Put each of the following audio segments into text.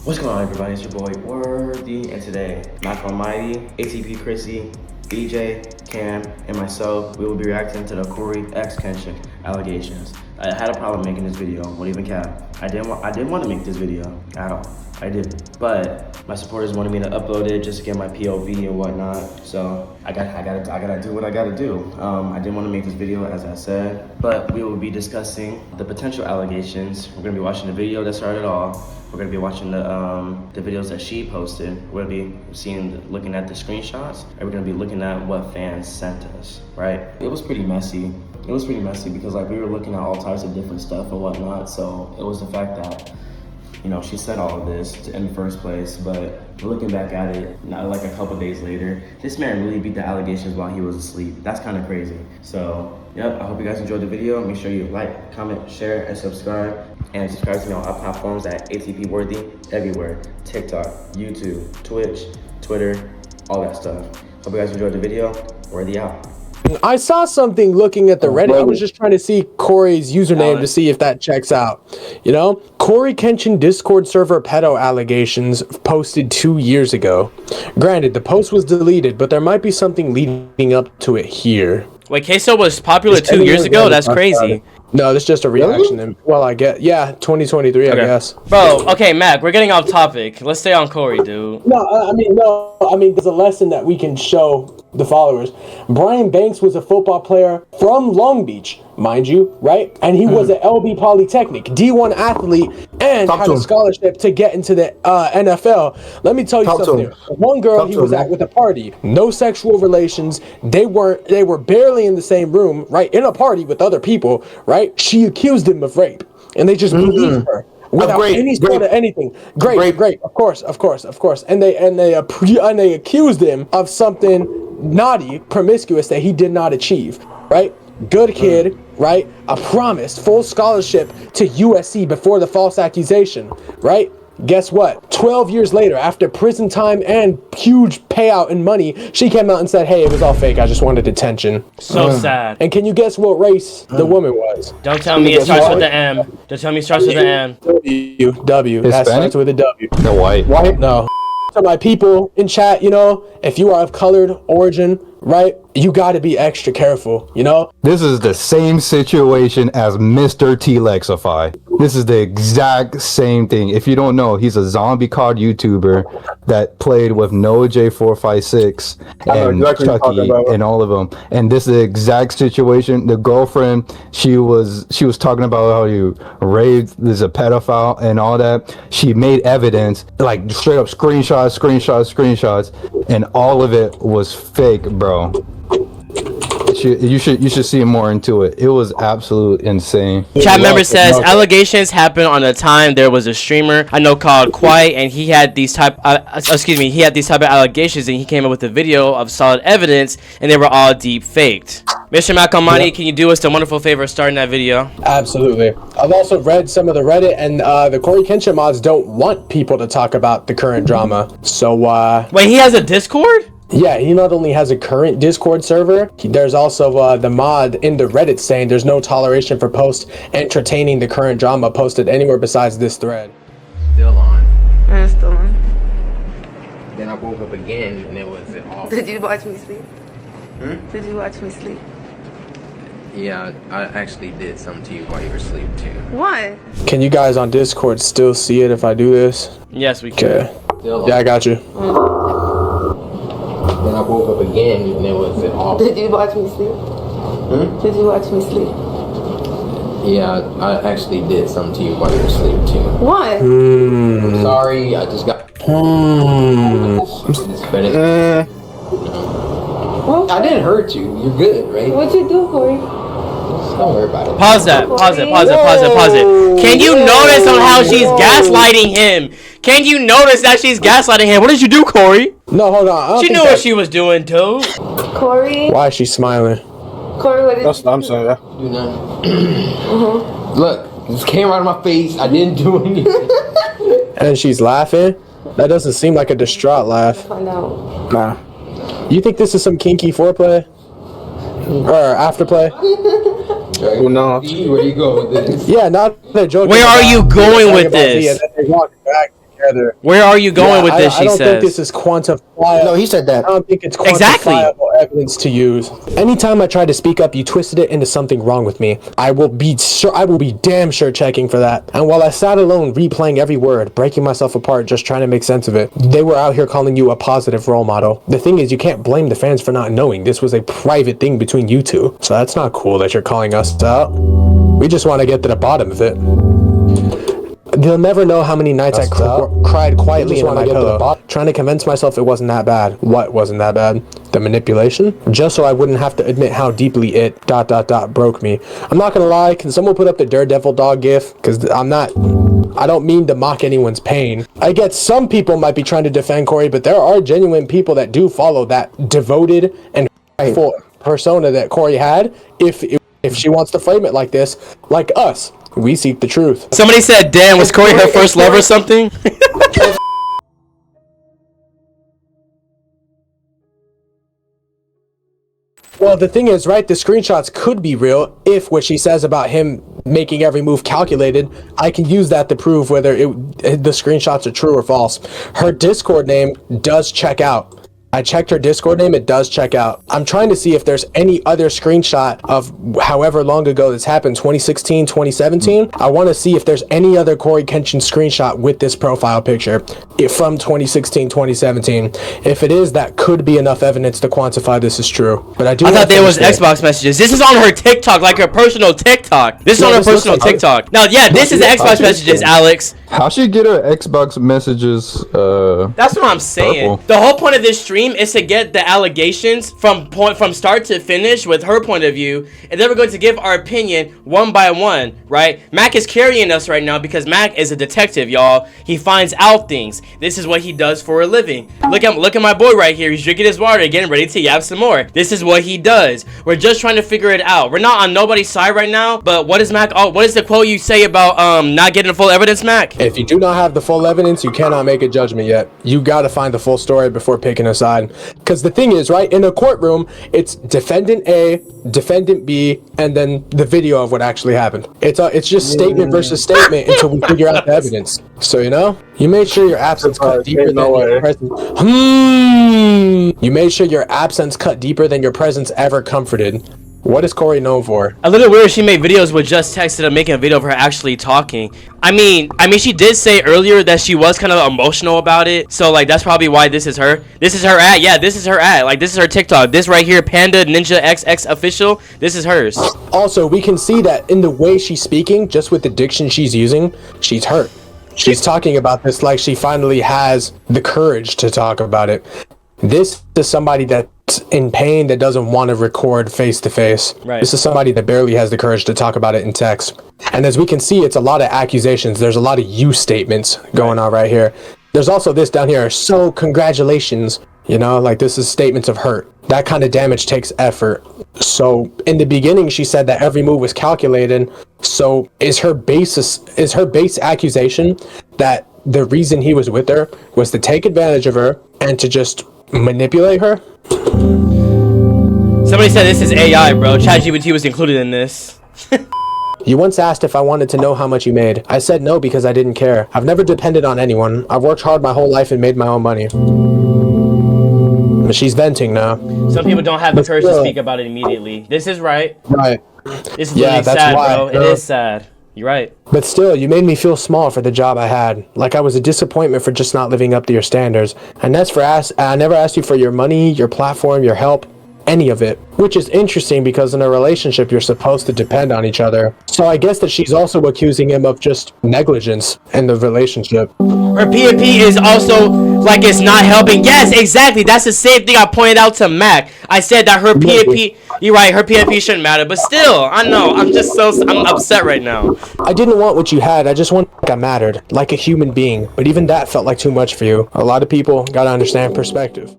What's going on, everybody? It's your boy Worthy, and today, Mac Almighty, ATP Chrissy, DJ, Cam, and myself, we will be reacting to the CoryxKenshin allegations. I had a problem making this video, won't even cap. I didn't want to make this video at all. I didn't, but my supporters wanted me to upload it just to get my POV and whatnot. So I gotta do what I gotta do. I didn't want to make this video, as I said, but we will be discussing the potential allegations. We're gonna be watching the video that started it all. We're gonna be watching the videos that she posted. We're gonna be looking at the screenshots, and we're gonna be looking at what fans sent us, right? It was pretty messy. It was pretty messy because like we were looking at all types of different stuff and whatnot. So it was the fact that, you know, she said all of this in the first place, but looking back at it, like a couple days later, this man really beat the allegations while he was asleep. That's kind of crazy. So, yep, I hope you guys enjoyed the video. Make sure you like, comment, share, and subscribe. And subscribe to me on all platforms at ATP Worthy, everywhere. TikTok, YouTube, Twitch, Twitter, all that stuff. Hope you guys enjoyed the video. Worthy out. I saw something looking at the Reddit. I was just trying to see Corey's username to see if that checks out. You know, CoryxKenshin Discord server pedo allegations posted 2 years ago. Granted, the post was deleted, but there might be something leading up to it here. Wait, Queso was popular 2 years ago? That's crazy. No, that's just a reaction. Really? Well, I get, yeah, 2023, okay. I guess. Bro, okay, Mac, we're getting off topic. Let's stay on Cory, dude. No, I mean, there's a lesson that we can show the followers. Brian Banks was a football player from Long Beach, mind you, right? And he was at LB Polytechnic, D1 athlete, and had a scholarship to get into the NFL. Let me tell you something. One girl he was at with a party, no sexual relations. They were barely in the same room, right? In a party with other people, right? She accused him of rape, and they just believed her. Without any sort of anything. Great. Of course. And they accused him of something naughty, promiscuous that he did not achieve, right? Good kid, right? A promised full scholarship to USC before the false accusation, right? Guess what? 12 years later, after prison time and huge payout in money, she came out and said, hey, it was all fake. I just wanted detention. So sad. And can you guess what race the woman was? Don't tell me it starts with the M. Don't tell me it starts with the M. W. That starts with a W. No, white. No. To my people in chat, you know, if you are of colored origin, right, you got to be extra careful, you know? This is the same situation as Mr. T-Lexify. This is the exact same thing. If you don't know, he's a zombie COD YouTuber that played with NoJ456 and Chucky and all of them. And this is the exact situation. The girlfriend, she was talking about how you raped, there's a pedophile and all that. She made evidence, like straight up screenshots, and all of it was fake, bro. You should see more into it. It was absolute insane. Chat member says allegations happened on a time there was a streamer I know called Quiet, and he had these type of allegations, and he came up with a video of solid evidence, and they were all deep faked. Mr. Mac Almighty, can you do us the wonderful favor of starting that video? Absolutely. I've also read some of the Reddit, and the CoryxKenshin mods don't want people to talk about the current drama. So wait, he has a Discord? Yeah, he not only has a current Discord server, there's also the mod in the Reddit saying there's no toleration for posts entertaining the current drama posted anywhere besides this thread. Still on. I'm still on. Then I woke up again and it was off. Did you watch me sleep? Did you watch me sleep? Yeah, I actually did something to you while you were asleep too. What? Can you guys on Discord still see it if I do this? Yes, we can. Okay. Yeah, I got you. Then I woke up again and it was off. Did you watch me sleep? Did you watch me sleep? Yeah, I actually did something to you while you were asleep too. What? I'm sorry, I just got this credit. I didn't hurt you. You're good, right? What'd you do, Cory? Don't worry about it. Pause it. Can you notice on how she's gaslighting him? Can you notice that she's gaslighting him? What did you do, Cory? No, hold on. She knew what she was doing, too. Cory? Why is she smiling? Cory, what did That's what I'm saying. Do nothing. Look, this came out of my face. I didn't do anything. And she's laughing? That doesn't seem like a distraught laugh. Find out. Nah. You think this is some kinky foreplay? Or afterplay? Who knows? Where you go with this? Yeah, not they're joking. Where are you going with this? And then they walk back. together. Where are you going with this? I She don't think says. this is quantifiable. No, he said that. I don't think it's Exactly. quantifiable evidence to use. Anytime I try to speak up, you twisted it into something wrong with me. I will be damn sure checking for that. And while I sat alone, replaying every word, breaking myself apart, just trying to make sense of it, they were out here calling you a positive role model. The thing is, you can't blame the fans for not knowing. This was a private thing between you two. So that's not cool that you're calling us out. We just want to get to the bottom of it. They'll never know how many nights I cried quietly into my pillow, trying to convince myself it wasn't that bad. What wasn't that bad? The manipulation? Just so I wouldn't have to admit how deeply it ... broke me. I'm not gonna lie, can someone put up the Daredevil dog gif? Because I don't mean to mock anyone's pain. I get some people might be trying to defend Cory, but there are genuine people that do follow that devoted and full persona that Cory had. If she wants to frame it like this, like us, we seek the truth. Somebody said, "Damn, was Cory her first love or something?" Well, the thing is, right, the screenshots could be real if what she says about him making every move calculated, I can use that to prove whether the screenshots are true or false. Her Discord name does check out. I checked her Discord name, it does check out. I'm trying to see if there's any other screenshot of however long ago this happened, 2016, 2017. I want to see if there's any other CoryxKenshin screenshot with this profile picture from 2016, 2017. If it is, that could be enough evidence to quantify this is true. But I thought there was Xbox messages. This is on her TikTok, like her personal TikTok. This is on her personal TikTok. Now, yeah, this is the Xbox messages, Alex. How she get her Xbox messages? That's what I'm saying. Purple. The whole point of this stream is to get the allegations from start to finish with her point of view, and then we're going to give our opinion one by one, right? Mac is carrying us right now because Mac is a detective, y'all. He finds out things. This is what he does for a living. Look at my boy right here. He's drinking his water, getting ready to yap some more. This is what he does. We're just trying to figure it out. We're not on nobody's side right now, but what is Mac? Oh, what is the quote you say about not getting full evidence, Mac? If you do not have the full evidence, you cannot make a judgment yet. You got to find the full story before picking a side. Because the thing is, right, in a courtroom, it's defendant A, defendant B, and then the video of what actually happened. It's just statement versus statement until we figure out the evidence. So, you made sure your absence cut deeper than your presence. You made sure your absence cut deeper than your presence ever comforted. What is Cory known for? A little weird she made videos with just text instead of making a video of her actually talking. I mean she did say earlier that she was kind of emotional about it. So like that's probably why this is her. This is her ad. Yeah, this is her ad. Like this is her TikTok. This right here, Panda Ninja XX official. This is hers. Also, we can see that in the way she's speaking, just with the diction she's using, she's hurt. She's talking about this like she finally has the courage to talk about it. This is somebody that's in pain that doesn't want to record face to face. Right. This is somebody that barely has the courage to talk about it in text. And as we can see, it's a lot of accusations. There's a lot of you statements going on right here. There's also this down here. So congratulations. Like this is statements of hurt. That kind of damage takes effort. So in the beginning, she said that every move was calculated. So is her base accusation that the reason he was with her was to take advantage of her and to just manipulate her? Somebody said this is AI, bro. ChatGPT was included in this. You once asked if I wanted to know how much you made. I said no because I didn't care. I've never depended on anyone. I've worked hard my whole life and made my own money. But she's venting now. Some people don't have the courage to speak about it immediately. This is right. Right. This is really sad, bro. It is sad. You're right. But still, you made me feel small for the job I had. Like I was a disappointment for just not living up to your standards. And that's I never asked you for your money, your platform, your help, any of it. Which is interesting because in a relationship, you're supposed to depend on each other. So I guess that she's also accusing him of just negligence in the relationship. Her PMP is also like it's not helping. Yes, exactly. That's the same thing I pointed out to Mac. I said that her PMP, you're right, her PMP shouldn't matter. But still, I know, I'm upset right now. I didn't want what you had. I just wanted like I mattered, like a human being. But even that felt like too much for you. A lot of people gotta understand perspective.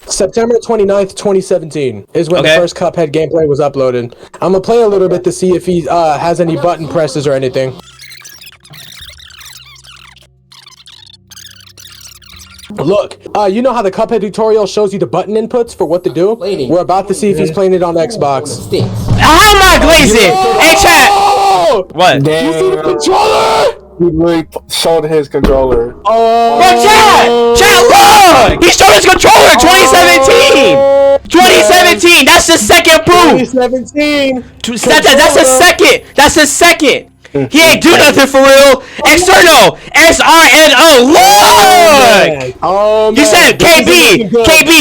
September 29th, 2017 is when the first Cuphead gameplay was uploaded. I'm gonna play a little bit to see if he has any button presses or anything. Look, you know how the Cuphead tutorial shows you the button inputs for what to do? We're about to see if he's playing it on Xbox. How am I glazing? Hey chat! Bro! What? You see the controller? He really showed his controller. Oh. Bro, Chad, look! He showed his controller 2017! 2017, that's the second proof! 2017. That's a second! That's a second! He ain't do nothing for real! External! SRNO! Look! Oh, man. You said KB!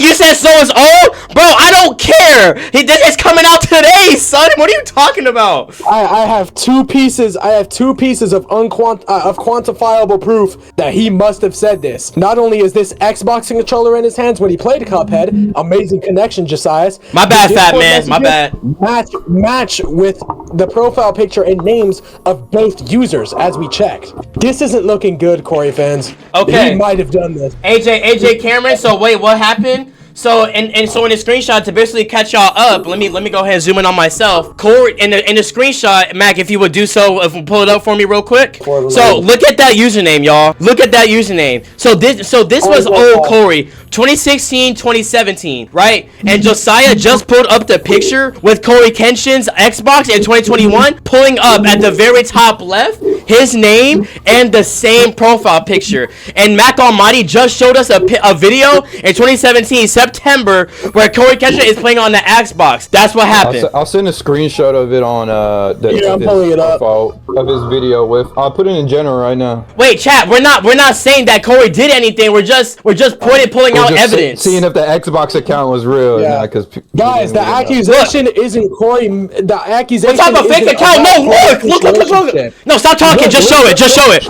You said so is old? Bro, I don't care! It's coming out today, son! What are you talking about? I have two pieces. I have two pieces of quantifiable proof that he must have said this. Not only is this Xbox controller in his hands when he played Cuphead, amazing connection, Josias. My bad, The fat Discord man. My messages bad. Match with the profile picture and names of both users as we checked. This isn't looking good, Corey fans. Okay. He might have done this. AJ Cameron. So wait, what happened? So so in the screenshot to basically catch y'all up, let me go ahead and zoom in on myself. Corey in the screenshot, Mac, if you would do so, pull it up for me real quick. So look at that username, y'all. Look at that username. So this was old Corey, 2016, 2017, right? And Josiah just pulled up the picture with CoryxKenshin's Xbox in 2021, pulling up at the very top left his name and the same profile picture. And Mac Almighty just showed us a video in 2017 September where CoryxKenshin is playing on the Xbox. That's what happened. I'll send a screenshot of it on I'm pulling it up. of his video with. I'll put it in general right now. Wait, chat. We're not saying that Corey did anything. We're just pulling out Just evidence. seeing if the Xbox account was real. Yeah. Because Guys, the accusation isn't Corey. The accusation. What type of fake isn't account? No, about look. Corey's relationship. No, stop talking. Just show it. Just show it.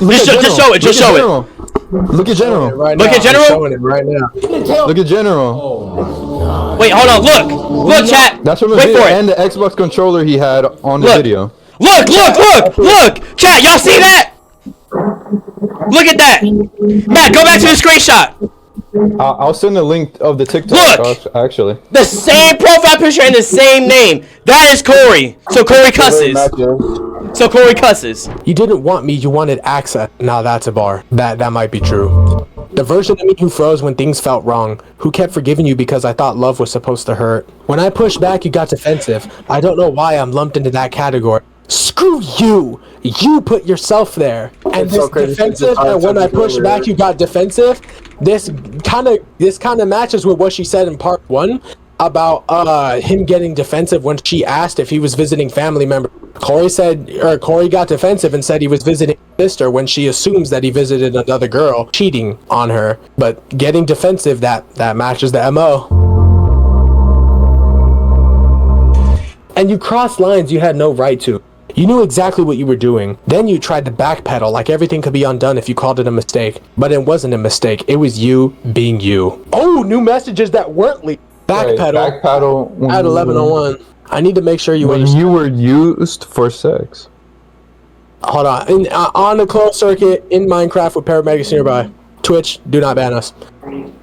Just show it. Look at general. Right Look now, at general? I'm showing it right now. Look at general. Wait, hold on. Look, chat. That's from the Wait video for it. and the Xbox controller he had on the Look. video. Look, chat. Y'all see that? Look at that. Matt, go back to the screenshot. I'll send the link of the TikTok. Look! Actually. The same profile picture and the same name. That is Corey. So Corey cusses. So Corey cusses. You didn't want me, you wanted access. Now that's a bar. That might be true. The version of me who froze when things felt wrong, who kept forgiving you because I thought love was supposed to hurt. When I pushed back, you got defensive. I don't know why I'm lumped into that category. Screw you! You put yourself there. And this defensive, and when I pushed back, you got defensive. This kind of matches with what she said in part 1 about him getting defensive when she asked if he was visiting family members. Corey got defensive and said he was visiting his sister when she assumes that he visited another girl, cheating on her. But getting defensive, that matches the MO. And you crossed lines you had no right to. You knew exactly what you were doing. Then you tried to backpedal like everything could be undone if you called it a mistake. But it wasn't a mistake. It was you being you. Oh, new messages that weren't leaked. Backpedal. Backpedal. At 11:01. I need to make sure you When understand. you were used for sex. Hold on. On the closed circuit in Minecraft with paramedics nearby. Twitch, do not ban us.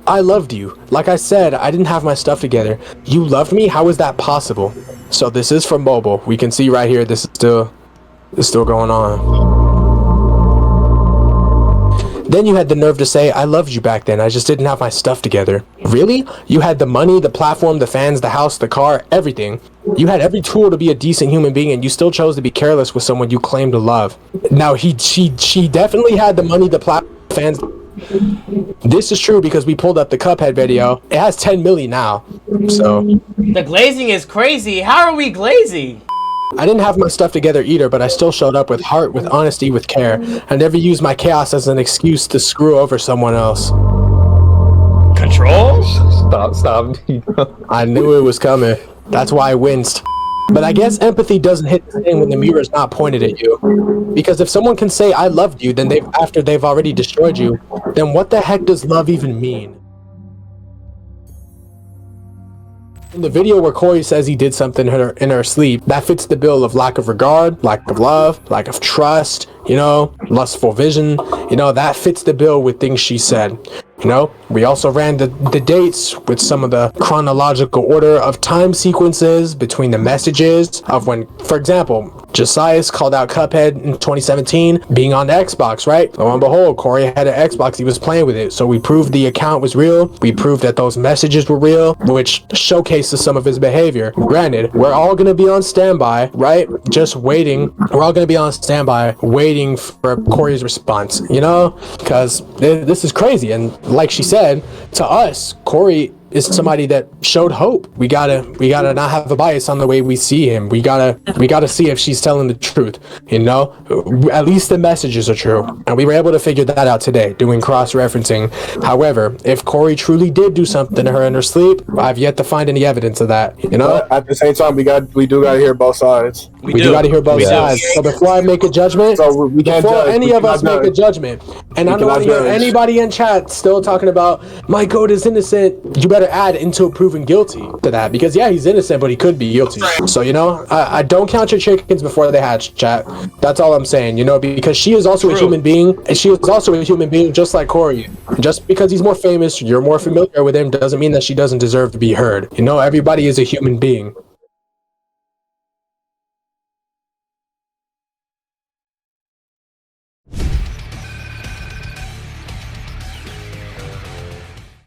I loved you. Like I said, I didn't have my stuff together. You loved me? How is that possible? So this is from mobile. We can see right here this is still going on. Then you had the nerve to say, I loved you back then. I just didn't have my stuff together. Really? You had the money, the platform, the fans, the house, the car, everything. You had every tool to be a decent human being, and you still chose to be careless with someone you claim to love. Now, she definitely had the money, the platform, fans. This is true because we pulled up the Cuphead video. It has 10 million now. So The glazing is crazy. How are we glazing? I didn't have my stuff together either, but I still showed up with heart, with honesty, with care. I never used my chaos as an excuse to screw over someone else. Control? Stop. I knew it was coming. That's why I winced. But I guess empathy doesn't hit the same when the mirror's not pointed at you. Because if someone can say, I loved you, then after they've already destroyed you, then what the heck does love even mean? In the video where Corey says he did something in her sleep, that fits the bill of lack of regard, lack of love, lack of trust, lustful vision, that fits the bill with things she said. We also ran the dates with some of the chronological order of time sequences between the messages of when, for example, Josias called out Cuphead in 2017 being on the Xbox, right? Lo and behold, Corey had an Xbox. He was playing with it. So we proved the account was real. We proved that those messages were real, which showcases some of his behavior. Granted, we're all going to be on standby, right? Just waiting. We're all going to be on standby waiting for Corey's response, you know? Because this is crazy. And like she said, to us, Corey is somebody that showed hope. We gotta not have a bias on the way we see him. We gotta see if she's telling the truth, you know? At least the messages are true. And we were able to figure that out today, doing cross-referencing. However, if Corey truly did do something to her in her sleep, I've yet to find any evidence of that, you know? But at the same time, we do gotta hear both sides. We do gotta hear both sides. So before I make a judgment, So we can't before judge. any We of us cannot make a judge. judgment, and I don't cannot want to hear judge. anybody in chat still talking about my goat is innocent, you better add until proven guilty to that, because yeah, he's innocent, but he could be guilty. So you know, I don't count your chickens before they hatch, chat. That's all I'm saying, you know, because she is also a human being, and she is also a human being just like Corey. Just because he's more famous, you're more familiar with him, doesn't mean that she doesn't deserve to be heard. You know, everybody is a human being.